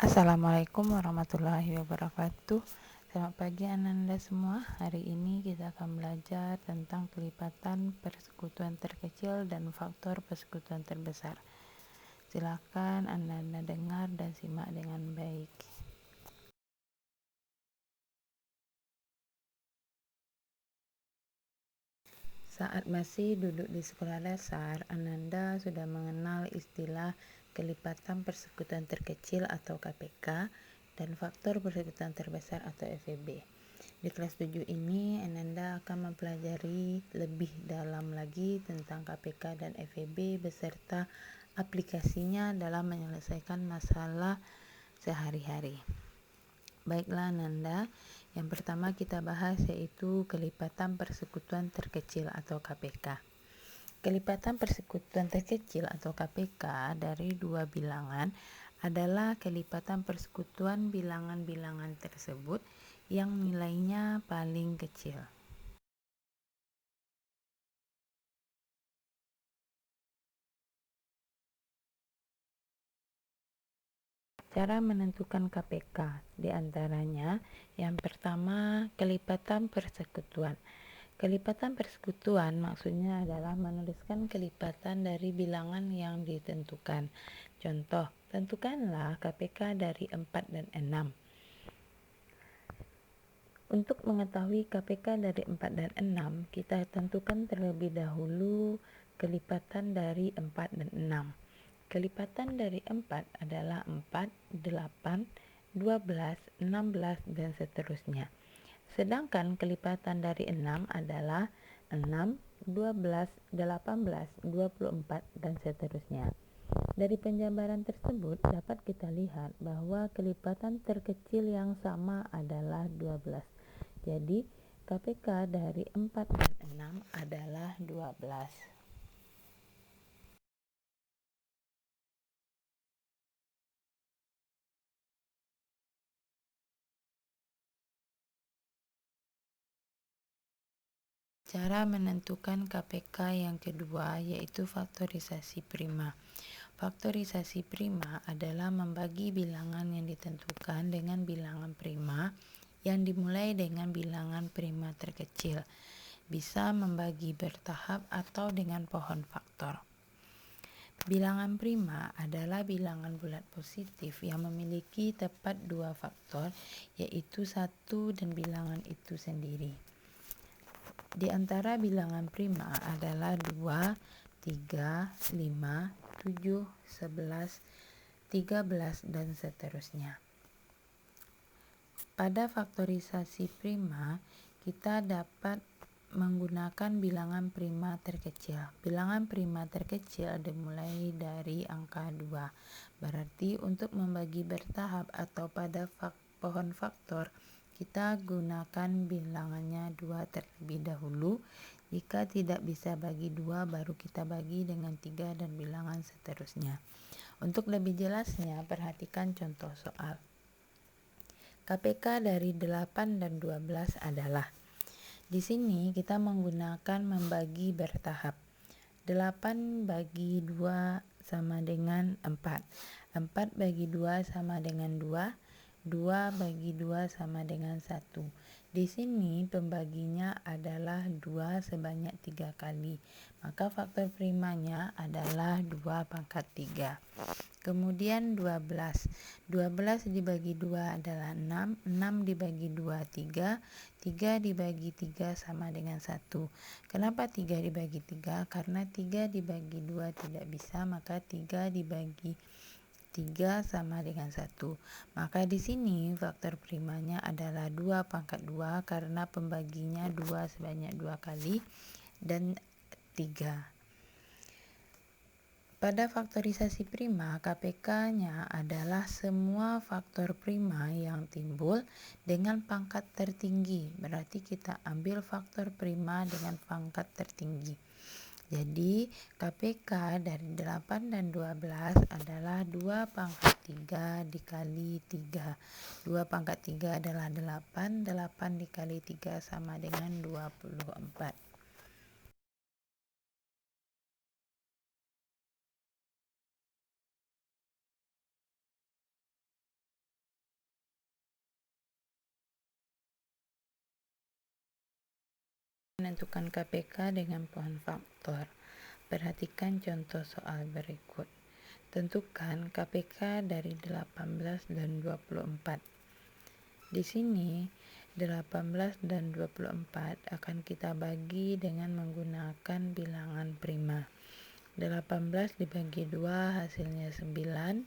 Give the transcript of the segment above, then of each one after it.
Assalamualaikum warahmatullahi wabarakatuh. Selamat pagi Ananda semua. Hari ini kita akan belajar tentang kelipatan persekutuan terkecil dan faktor persekutuan terbesar. Silakan Ananda dengar dan simak dengan baik. Saat masih duduk di sekolah dasar, Ananda sudah mengenal istilah kelipatan persekutuan terkecil atau KPK dan faktor persekutuan terbesar atau FEB. Di kelas 7 ini, Ananda akan mempelajari lebih dalam lagi tentang KPK dan FEB beserta aplikasinya dalam menyelesaikan masalah sehari-hari. Baiklah Ananda, yang pertama kita bahas yaitu kelipatan persekutuan terkecil atau KPK. Kelipatan persekutuan terkecil atau KPK dari dua bilangan adalah kelipatan persekutuan bilangan-bilangan tersebut yang nilainya paling kecil. Cara menentukan KPK diantaranya yang pertama kelipatan persekutuan. Kelipatan persekutuan maksudnya adalah menuliskan kelipatan dari bilangan yang ditentukan. Contoh, tentukanlah KPK dari 4 dan 6. Untuk mengetahui KPK dari 4 dan 6, kita tentukan terlebih dahulu kelipatan dari 4 dan 6. Kelipatan dari 4 adalah 4, 8, 12, 16, dan seterusnya. Sedangkan kelipatan dari 6 adalah 6, 12, 18, 24, dan seterusnya. Dari penjabaran tersebut dapat kita lihat bahwa kelipatan terkecil yang sama adalah 12. Jadi, KPK dari 4 dan 6 adalah 12. Cara menentukan KPK yang kedua yaitu faktorisasi prima. Faktorisasi prima adalah membagi bilangan yang ditentukan dengan bilangan prima yang dimulai dengan bilangan prima terkecil. Bisa membagi bertahap atau dengan pohon faktor. Bilangan prima adalah bilangan bulat positif yang memiliki tepat dua faktor, yaitu 1 dan bilangan itu sendiri. Di antara bilangan prima adalah 2, 3, 5, 7, 11, 13, dan seterusnya. Pada faktorisasi prima, kita dapat menggunakan bilangan prima terkecil. Bilangan prima terkecil dimulai dari angka 2. Berarti untuk membagi bertahap atau pada pohon faktor, kita gunakan bilangannya 2 terlebih dahulu. Jika tidak bisa bagi 2, baru kita bagi dengan 3 dan bilangan seterusnya. Untuk lebih jelasnya, perhatikan contoh soal. KPK dari 8 dan 12 adalah, di sini kita menggunakan membagi bertahap. 8 bagi 2 sama dengan 4. 4 bagi 2 sama dengan 2. 2 bagi 2 sama dengan 1. Di sini pembaginya adalah 2 sebanyak 3 kali. Maka faktor primanya adalah 2 pangkat 3. Kemudian 12. 12 dibagi 2 adalah 6. 6 dibagi 2, 3. 3 dibagi 3 sama dengan 1. Kenapa 3 dibagi 3? Karena 3 dibagi 2 tidak bisa, maka 3 dibagi 3 sama dengan 1. Maka di sini faktor primanya adalah 2 pangkat 2 karena pembaginya 2 sebanyak 2 kali dan 3. Pada faktorisasi prima, KPK-nya adalah semua faktor prima yang timbul dengan pangkat tertinggi. Berarti kita ambil faktor prima dengan pangkat tertinggi. Jadi, KPK dari 8 dan 12 adalah 2 pangkat 3 dikali 3. 2 pangkat 3 adalah 8. 8 dikali 3 sama dengan 24. Menentukan KPK dengan pohon faktor. Perhatikan contoh soal berikut. Tentukan KPK dari 18 dan 24. Di sini 18 dan 24 akan kita bagi dengan menggunakan bilangan prima. 18 dibagi 2 hasilnya 9,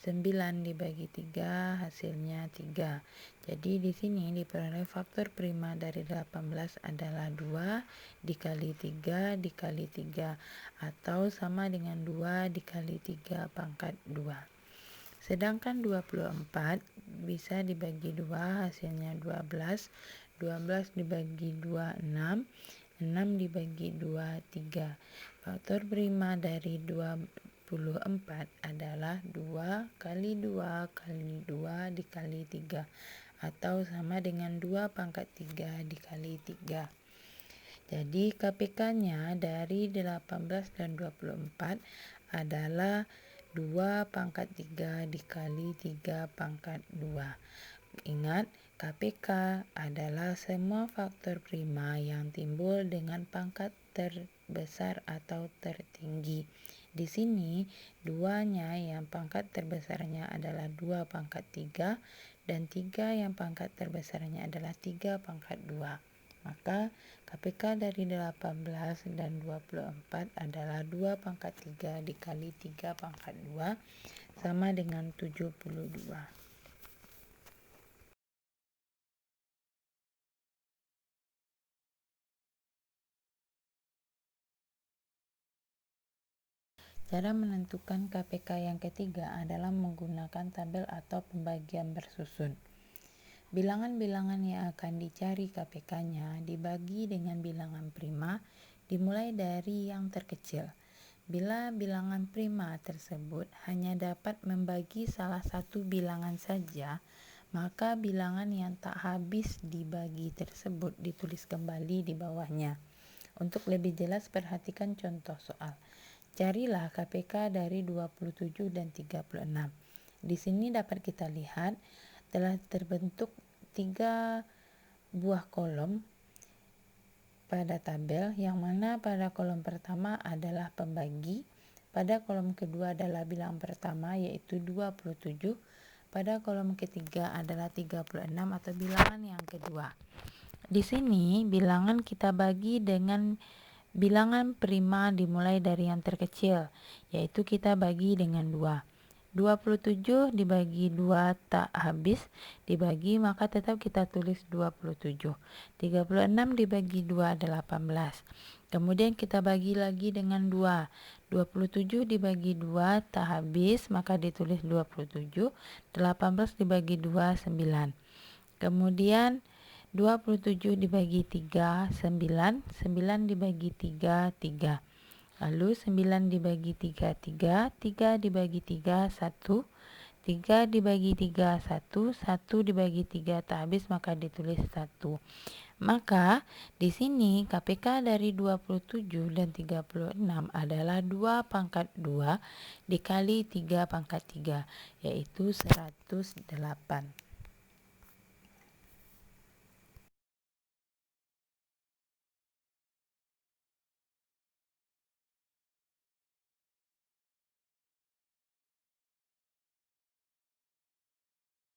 9 dibagi 3 hasilnya 3. Jadi di sini diperoleh faktor prima dari 18 adalah 2 dikali 3 dikali 3 atau sama dengan 2 dikali 3 pangkat 2. Sedangkan 24 bisa dibagi 2 hasilnya 12, 12 dibagi 2 6, 6 dibagi 2 3. Faktor prima dari 24 adalah 2 kali 2 kali 2 dikali 3 atau sama dengan 2 pangkat 3 dikali 3. Jadi KPK-nya dari 18 dan 24 adalah 2 pangkat 3 dikali 3 pangkat 2. Ingat, KPK adalah semua faktor prima yang timbul dengan pangkat terbesar atau tertinggi. Di sini, duanya yang pangkat terbesarnya adalah 2 pangkat 3 dan 3 yang pangkat terbesarnya adalah 3 pangkat 2. Maka KPK dari 18 dan 24 adalah 2 pangkat 3 dikali 3 pangkat 2 sama dengan 72. Cara menentukan KPK yang ketiga adalah menggunakan tabel atau pembagian bersusun. Bilangan-bilangan yang akan dicari KPK-nya dibagi dengan bilangan prima dimulai dari yang terkecil. Bila bilangan prima tersebut hanya dapat membagi salah satu bilangan saja, maka bilangan yang tak habis dibagi tersebut ditulis kembali di bawahnya. Untuk lebih jelas perhatikan contoh soal. Carilah KPK dari 27 dan 36. Di sini dapat kita lihat telah terbentuk 3 buah kolom pada tabel, yang mana pada kolom pertama adalah pembagi, pada kolom kedua adalah bilangan pertama yaitu 27, pada kolom ketiga adalah 36 atau bilangan yang kedua. Di sini bilangan kita bagi dengan bilangan prima dimulai dari yang terkecil, yaitu kita bagi dengan 2. 27 dibagi 2 tak habis dibagi, maka tetap kita tulis 27. 36 dibagi 2 adalah 18. Kemudian kita bagi lagi dengan 2. 27 dibagi 2 tak habis, maka ditulis 27. 18 dibagi 2 9. Kemudian 27 dibagi 3, 9. 9 dibagi 3, 3. Lalu 9 dibagi 3, 3. 3 dibagi 3, 1. 3 dibagi 3, 1. 1 dibagi 3 tak habis, maka ditulis 1. Maka di sini KPK dari 27 dan 36 adalah 2 pangkat 2 dikali 3 pangkat 3, yaitu 108.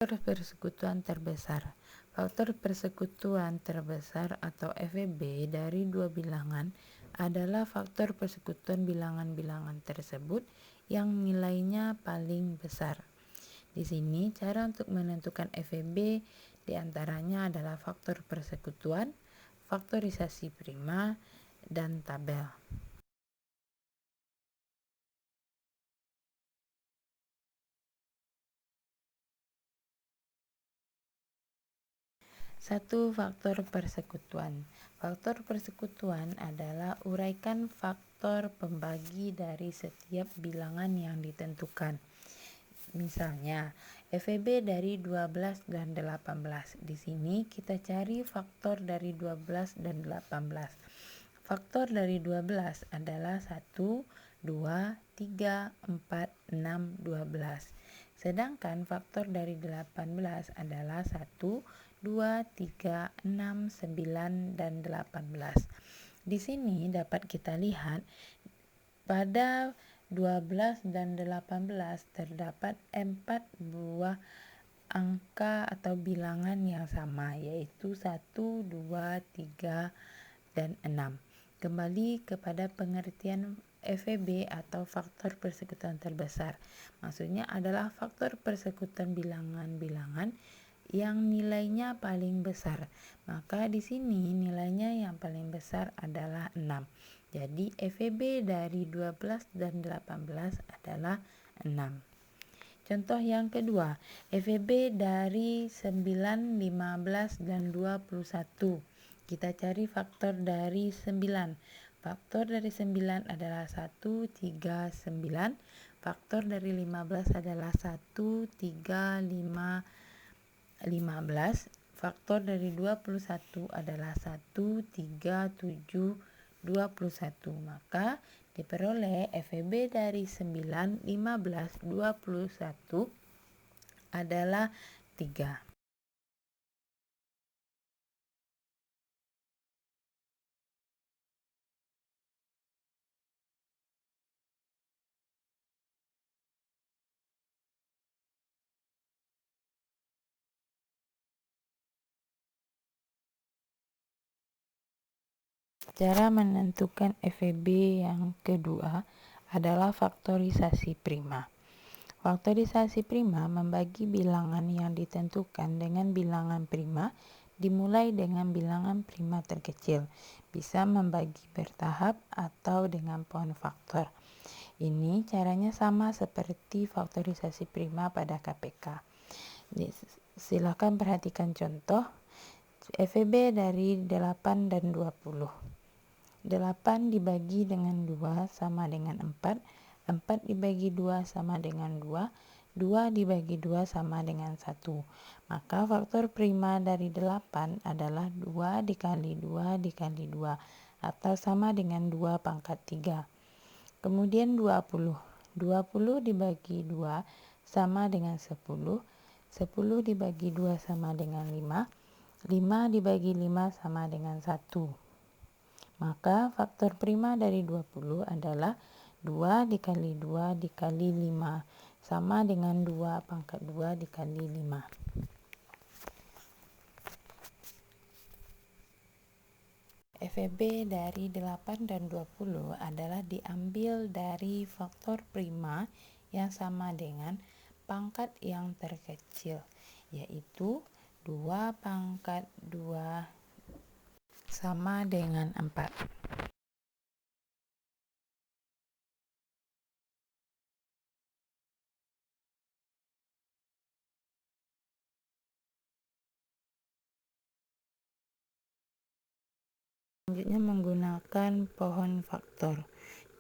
Faktor persekutuan terbesar. Faktor persekutuan terbesar atau FEB dari dua bilangan adalah faktor persekutuan bilangan-bilangan tersebut yang nilainya paling besar. Di sini cara untuk menentukan FEB diantaranya adalah faktor persekutuan, faktorisasi prima, dan tabel. 1. Faktor persekutuan. Faktor persekutuan adalah uraikan faktor pembagi dari setiap bilangan yang ditentukan. Misalnya, FEB dari 12 dan 18. Di sini kita cari faktor dari 12 dan 18. Faktor dari 12 adalah 1, 2, 3, 4, 6, 12. Sedangkan faktor dari 18 adalah 1, 2, 3, 6, 9, dan 18. Di sini dapat kita lihat pada 12 dan 18 terdapat 4 buah angka atau bilangan yang sama, yaitu 1, 2, 3, dan 6. Kembali kepada pengertian FEB atau faktor persekutuan terbesar. Maksudnya adalah faktor persekutuan bilangan-bilangan yang nilainya paling besar. Maka di sini nilainya yang paling besar adalah 6. Jadi FEB dari 12 dan 18 adalah 6. Contoh yang kedua, FEB dari 9, 15, dan 21. Kita cari faktor dari 9. Faktor dari 9 adalah 1, 3, 9. Faktor dari 15 adalah 1, 3, 5, 15. Faktor dari 21 adalah 1, 3, 7, 21. Maka diperoleh FEB dari 9, 15, 21 adalah 3. Cara menentukan FEB yang kedua adalah faktorisasi prima. Faktorisasi prima membagi bilangan yang ditentukan dengan bilangan prima dimulai dengan bilangan prima terkecil. Bisa membagi bertahap atau dengan pohon faktor. Ini caranya sama seperti faktorisasi prima pada KPK. Silakan perhatikan contoh FEB dari 8 dan 20. 8 dibagi dengan 2 sama dengan 4, 4 dibagi 2 sama dengan 2, 2 dibagi 2 sama dengan 1. Maka faktor prima dari 8 adalah 2 dikali 2 dikali 2, atau sama dengan 2 pangkat 3. Kemudian 20. 20 dibagi 2 sama dengan 10, 10 dibagi 2 sama dengan 5, 5 dibagi 5 sama dengan 1. Maka faktor prima dari 20 adalah 2 dikali 2 dikali 5 sama dengan 2 pangkat 2 dikali 5. FEB dari 8 dan 20 adalah diambil dari faktor prima yang sama dengan pangkat yang terkecil, yaitu 2 pangkat 2 sama dengan 4. Selanjutnya menggunakan pohon faktor.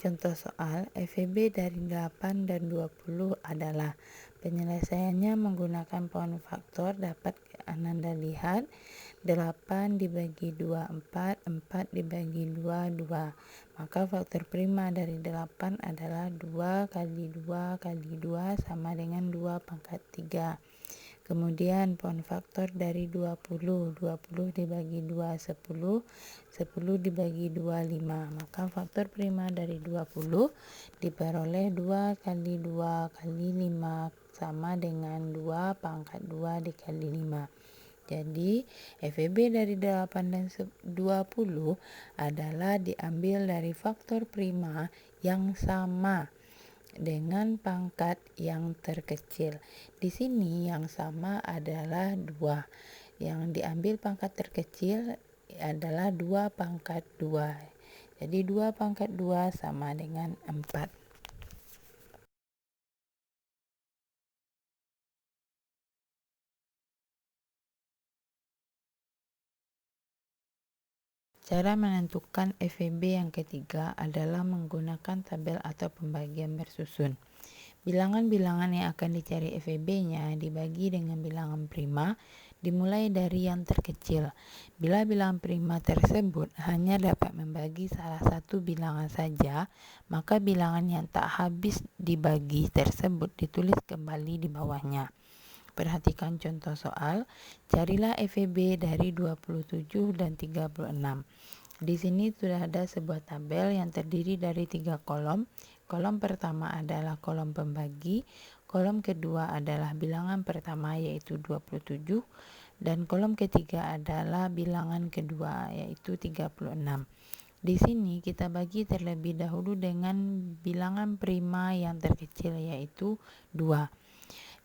Contoh soal FEB dari 8 dan 20 adalah penyelesaiannya menggunakan pohon faktor. Dapat Anda lihat 8 dibagi 2 4, 4 dibagi 2 2. Maka faktor prima dari 8 adalah 2 kali 2 kali 2 sama dengan 2 pangkat 3. Kemudian pohon faktor dari 20, 20 dibagi 2 10, 10 dibagi 2 5. Maka faktor prima dari 20 diperoleh 2 kali 2 kali 5 sama dengan 2 pangkat 2 dikali 5. Jadi FEB dari 8 dan 20 adalah diambil dari faktor prima yang sama dengan pangkat yang terkecil. Di sini yang sama adalah 2. Yang diambil pangkat terkecil adalah 2 pangkat 2. Jadi 2 pangkat 2 sama dengan 4. Cara menentukan FEB yang ketiga adalah menggunakan tabel atau pembagian bersusun. Bilangan-bilangan yang akan dicari FEB-nya dibagi dengan bilangan prima dimulai dari yang terkecil. Bila bilangan prima tersebut hanya dapat membagi salah satu bilangan saja, maka bilangan yang tak habis dibagi tersebut ditulis kembali di bawahnya. Perhatikan contoh soal. Carilah FEB dari 27 dan 36. Di sini sudah ada sebuah tabel yang terdiri dari 3 kolom. Kolom pertama adalah kolom pembagi, kolom kedua adalah bilangan pertama yaitu 27, dan kolom ketiga adalah bilangan kedua yaitu 36. Di sini kita bagi terlebih dahulu dengan bilangan prima yang terkecil yaitu 2.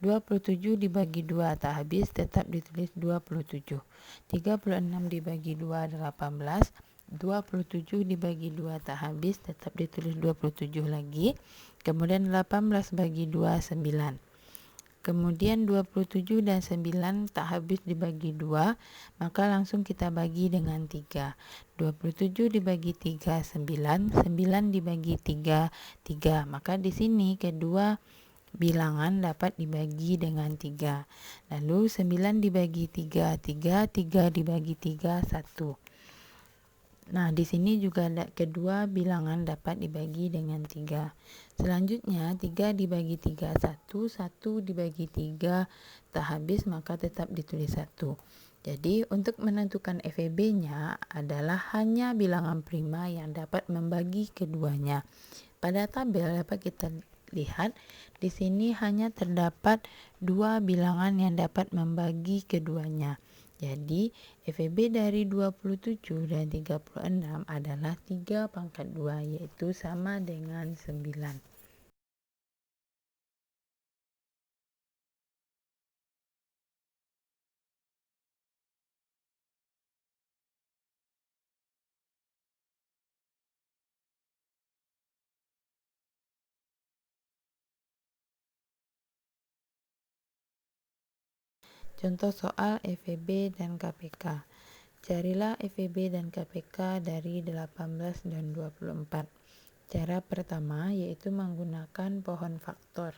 27 dibagi 2 tak habis, tetap ditulis 27. 36 dibagi 2 18. 27 dibagi 2 tak habis, tetap ditulis 27 lagi. Kemudian 18 bagi 2 9. Kemudian 27 dan 9 tak habis dibagi 2, maka langsung kita bagi dengan 3. 27 dibagi 3 9, 9 dibagi 3 3. Maka di sini kedua bilangan dapat dibagi dengan 3. Lalu 9 dibagi 3 3, 3 dibagi 3 1. Nah, di sini juga ada kedua bilangan dapat dibagi dengan 3. Selanjutnya 3 dibagi 3 1, 1 dibagi 3 tak habis, maka tetap ditulis 1. Jadi untuk menentukan FEB-nya adalah hanya bilangan prima yang dapat membagi keduanya. Pada tabel dapat kita lihat di sini hanya terdapat 2 bilangan yang dapat membagi keduanya. Jadi FEB dari 27 dan 36 adalah 3 pangkat 2 yaitu sama dengan 9. Contoh soal FEB dan KPK. Carilah FEB dan KPK dari 18 dan 24. Cara pertama yaitu menggunakan pohon faktor.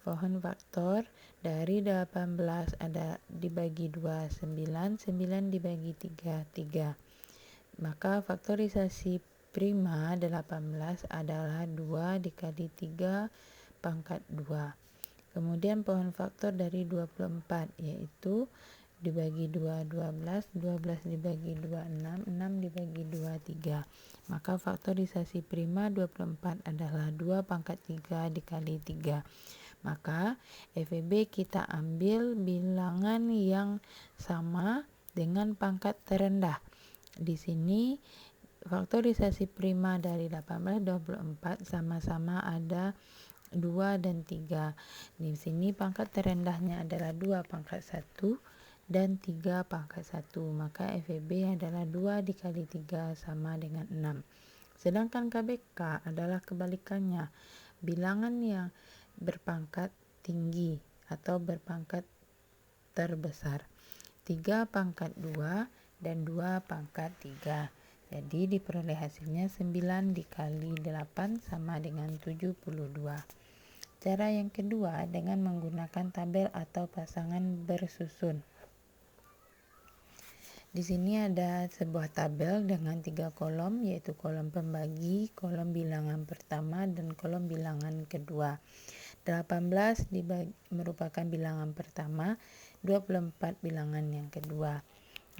Pohon faktor dari 18 ada dibagi 2 9, 9 dibagi 3 3. Maka faktorisasi prima 18 adalah 2 dikali 3 pangkat 2. Kemudian pohon faktor dari 24 yaitu dibagi 2 12, 12 dibagi 2 6, 6 dibagi 2 3. Maka faktorisasi prima 24 adalah 2 pangkat 3 dikali 3. Maka FEB kita ambil bilangan yang sama dengan pangkat terendah. Di sini faktorisasi prima dari 18 24 sama-sama ada 2 dan 3. Di sini pangkat terendahnya adalah 2 pangkat 1 dan 3 pangkat 1. Maka FEB adalah 2 dikali 3 sama dengan 6. Sedangkan KBK adalah kebalikannya. Bilangan yang berpangkat tinggi atau berpangkat terbesar. 3 pangkat 2 dan 2 pangkat 3. Jadi diperoleh hasilnya 9 dikali 8 sama dengan 72. Cara yang kedua dengan menggunakan tabel atau pasangan bersusun. Di sini ada sebuah tabel dengan 3 kolom yaitu kolom pembagi, kolom bilangan pertama, dan kolom bilangan kedua. 18 merupakan bilangan pertama, 24 bilangan yang kedua.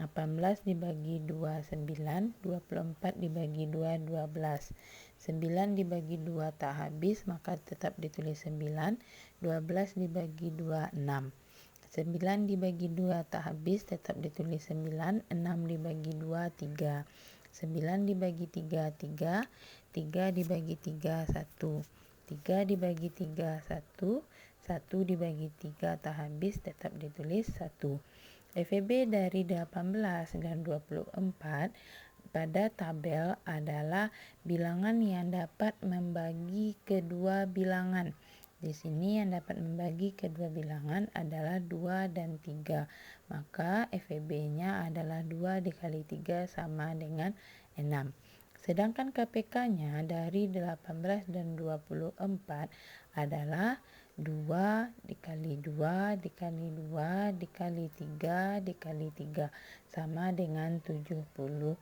18 dibagi 2 9, 24 dibagi 2 12. 9 dibagi 2 tak habis, maka tetap ditulis 9. 12 dibagi 2 6. 9 dibagi 2 tak habis, tetap ditulis 9. 6 dibagi 2 3. 9 dibagi 3 3. 3 dibagi 3 1. 3 dibagi 3 1. 1 dibagi 3 tak habis, tetap ditulis 1. FEB dari 18 dan 24 pada tabel adalah bilangan yang dapat membagi kedua bilangan. Di sini yang dapat membagi kedua bilangan adalah 2 dan 3. Maka FEB-nya adalah 2 dikali 3 sama dengan 6. Sedangkan KPK-nya dari 18 dan 24 adalah 2 dikali 2 dikali 2 dikali 3 dikali 3 sama dengan 72.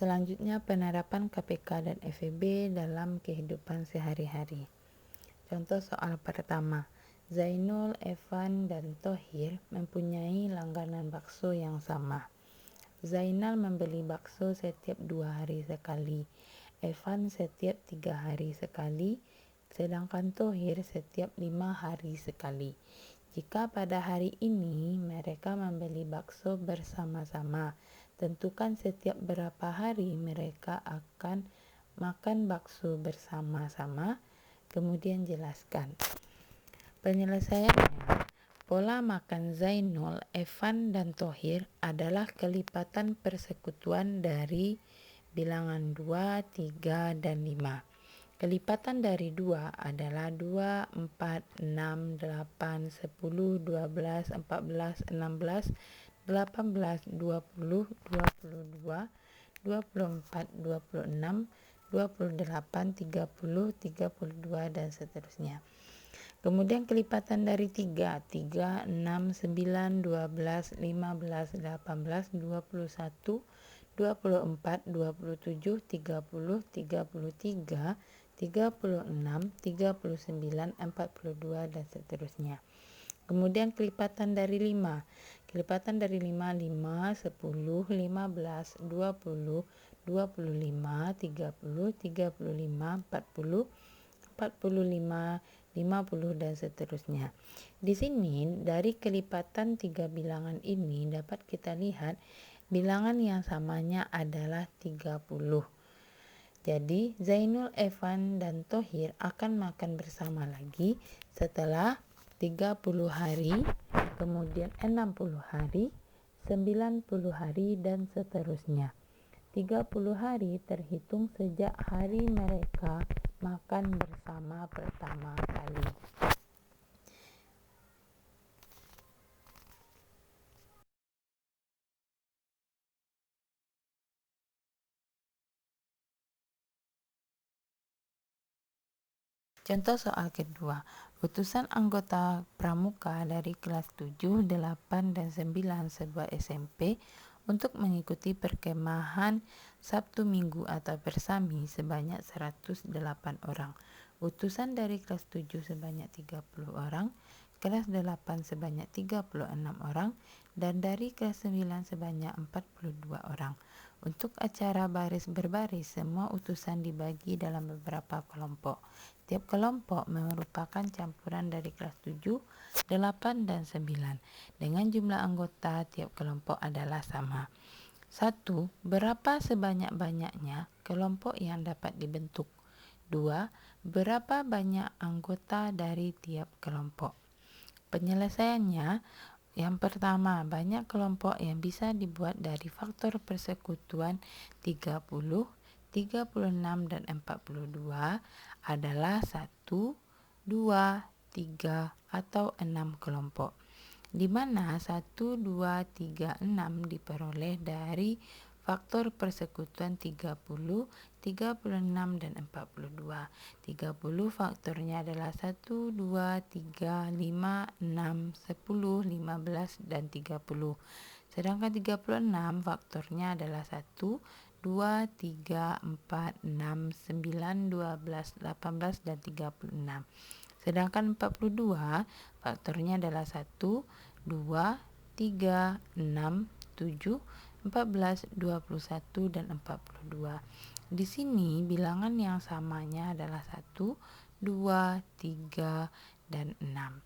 Selanjutnya, penerapan KPK dan FEB dalam kehidupan sehari-hari. Contoh soal pertama, Zainul, Evan, dan Thohir mempunyai langganan bakso yang sama. Zainal membeli bakso setiap 2 hari sekali, Evan setiap 3 hari sekali, sedangkan Thohir setiap 5 hari sekali. Jika pada hari ini mereka membeli bakso bersama-sama, tentukan setiap berapa hari mereka akan makan bakso bersama-sama, kemudian jelaskan. Penyelesaiannya, pola makan Zainul, Evan, dan Thohir adalah kelipatan persekutuan dari bilangan 2, 3, dan 5. Kelipatan dari 2 adalah 2, 4, 6, 8, 10, 12, 14, 16, 18, 20, 22, 24, 26, 28, 30, 32, dan seterusnya. Kemudian kelipatan dari 3, 3, 6, 9, 12, 15, 18, 21, 24, 27, 30, 33, 36, 39, 42, dan seterusnya. Kemudian kelipatan dari 5. Kelipatan dari 5, 5, 10, 15, 20, 25, 30, 35, 40, 45, 50, dan seterusnya. Di sini dari kelipatan 3 bilangan ini dapat kita lihat bilangan yang samanya adalah 30. Jadi Zainul, Evan, dan Thohir akan makan bersama lagi setelah 30 hari, kemudian 60 hari, 90 hari, dan seterusnya. 30 hari terhitung sejak hari mereka makan bersama pertama kali. Contoh soal kedua, utusan anggota pramuka dari kelas 7, 8, dan 9 sebuah SMP untuk mengikuti perkemahan Sabtu Minggu atau Bersami sebanyak 108 orang. Utusan dari kelas 7 sebanyak 30 orang, kelas 8 sebanyak 36 orang, dan dari kelas 9 sebanyak 42 orang. Untuk acara baris berbaris, semua utusan dibagi dalam beberapa kelompok. Tiap kelompok merupakan campuran dari kelas 7, 8, dan 9. Dengan jumlah anggota tiap kelompok adalah sama. 1. Berapa sebanyak-banyaknya kelompok yang dapat dibentuk? 2. Berapa banyak anggota dari tiap kelompok? Penyelesaiannya, yang pertama, banyak kelompok yang bisa dibuat dari faktor persekutuan 30, 36, dan 42 adalah 1, 2, 3, atau 6 kelompok, di mana 1, 2, 3, 6 diperoleh dari faktor persekutuan 30, 36, dan 42. 30 faktornya adalah 1, 2, 3, 5, 6, 10, 15, dan 30. Sedangkan 36 faktornya adalah 1, 2, 3, 4, 6, 9, 12, 18, dan 36. Sedangkan 42 faktornya adalah 1, 2, 3, 6, 7, 14, 21, dan 42. Di sini bilangan yang samanya adalah 1, 2, 3, dan 6.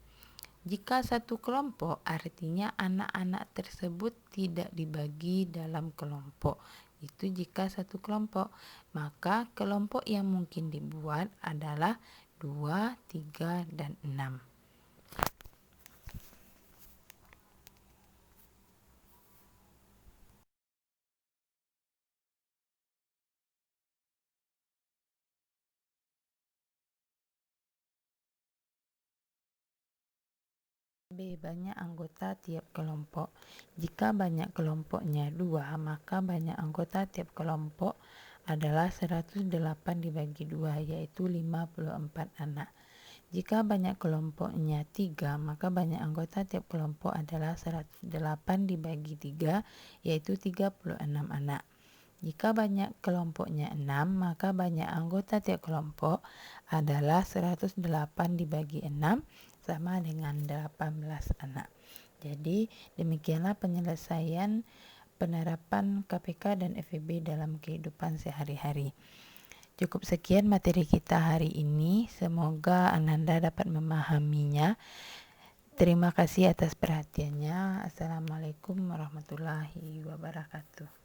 Jika satu kelompok, artinya anak-anak tersebut tidak dibagi dalam kelompok. Itu jika satu kelompok, maka kelompok yang mungkin dibuat adalah 2, 3, dan 6. B. Banyak anggota tiap kelompok. Jika banyak kelompoknya 2, maka banyak anggota tiap kelompok adalah 108 dibagi 2, yaitu 54 anak. Jika banyak kelompoknya 3, maka banyak anggota tiap kelompok adalah 108 dibagi 3, yaitu 36 anak. Jika banyak kelompoknya 6, maka banyak anggota tiap kelompok adalah 108 dibagi 6 sama dengan 18 anak. Jadi demikianlah penyelesaian penerapan KPK dan FEB dalam kehidupan sehari-hari. Cukup sekian materi kita hari ini, semoga Ananda dapat memahaminya. Terima kasih atas perhatiannya. Assalamualaikum warahmatullahi wabarakatuh.